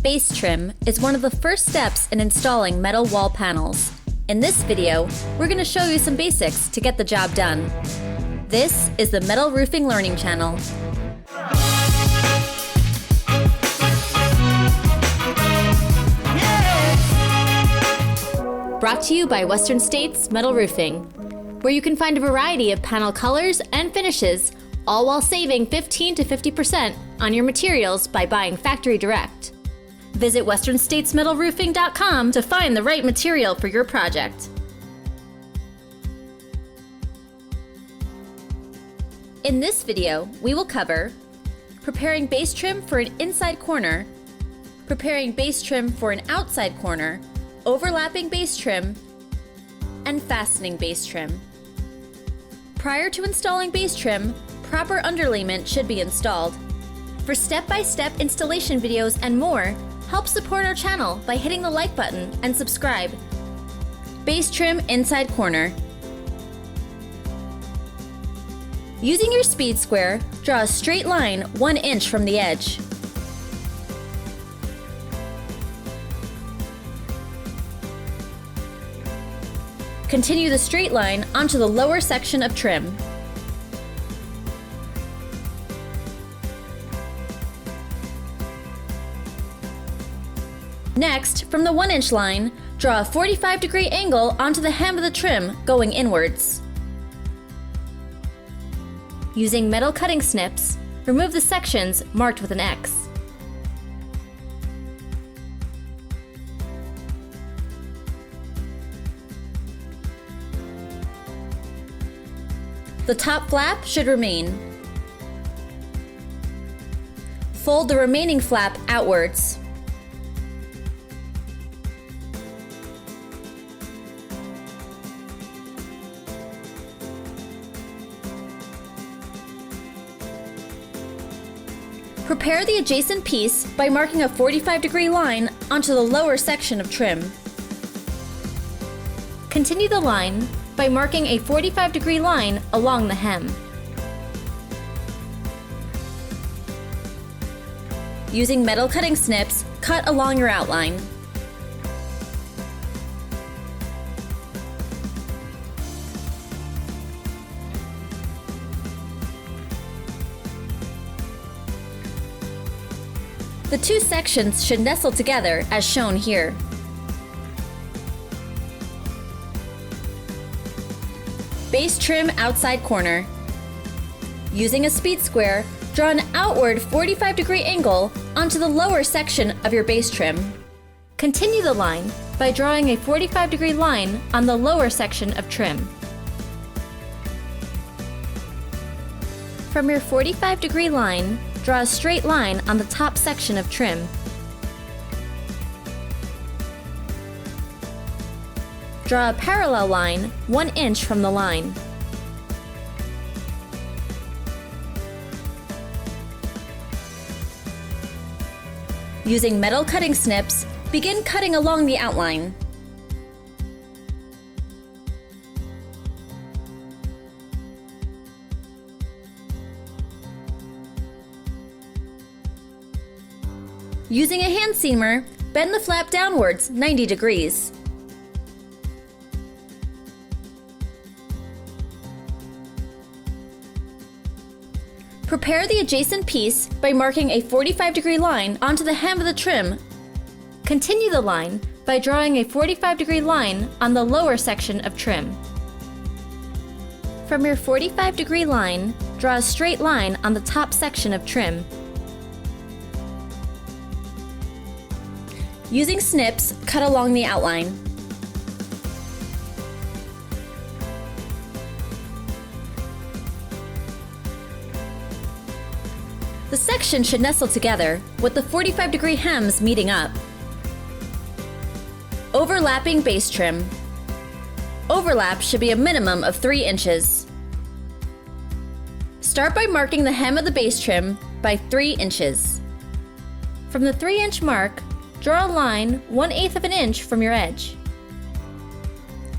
base trim is one of the first steps in installing metal wall panels. In this video, we're going to show you some basics to get the job done. This is the Metal Roofing Learning Channel. Brought to you by Western States Metal Roofing, where you can find a variety of panel colors and finishes, all while saving 15 to 50% on your materials by buying factory direct. Visit westernstatesmetalroofing.com to find the right material for your project. In this video, we will cover preparing base trim for an inside corner, preparing base trim for an outside corner, overlapping base trim, and fastening base trim. Prior to installing base trim, proper underlayment should be installed. For step-by-step installation videos and more, help support our channel by hitting the like button and subscribe. Base trim inside corner. Using your speed square, draw a straight line 1 inch from the edge. Continue the straight line onto the lower section of trim. Next, from the 1 inch line, draw a 45-degree angle onto the hem of the trim going inwards. Using metal cutting snips, remove the sections marked with an X. The top flap should remain. Fold the remaining flap outwards. Prepare the adjacent piece by marking a 45-degree line onto the lower section of trim. Continue the line by marking a 45-degree line along the hem. Using metal cutting snips, cut along your outline. The two sections should nestle together as shown here. Base trim outside corner. Using a speed square, draw an outward 45-degree angle onto the lower section of your base trim. Continue the line by drawing a 45-degree line on the lower section of trim. From your 45-degree line, draw a straight line on the top section of trim. Draw a parallel line 1 inch from the line. Using metal cutting snips, begin cutting along the outline. Using a hand seamer, bend the flap downwards 90 degrees. Prepare the adjacent piece by marking a 45-degree line onto the hem of the trim. Continue the line by drawing a 45-degree line on the lower section of trim. From your 45-degree line, draw a straight line on the top section of trim. Using snips, cut along the outline. The section should nestle together, with the 45-degree hems meeting up. Overlapping base trim. Overlap should be a minimum of 3 inches. Start by marking the hem of the base trim by 3 inches. From the 3-inch mark, draw a line 1/8 of an inch from your edge.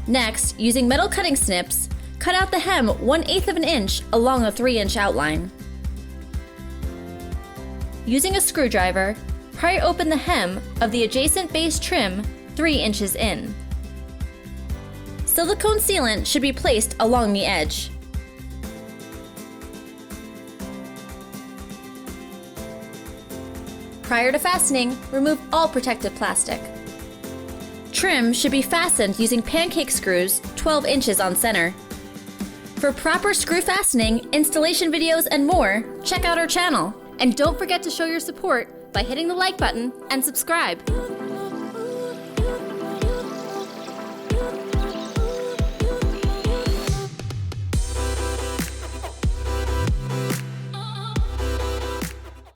Next, using metal cutting snips, cut out the hem 1/8 of an inch along the 3-inch outline. Using a screwdriver, pry open the hem of the adjacent base trim 3 inches in. Silicone sealant should be placed along the edge. Prior to fastening, remove all protective plastic. Trim should be fastened using pancake screws 12 inches on center. For proper screw fastening, installation videos, and more, check out our channel. And don't forget to show your support by hitting the like button and subscribe.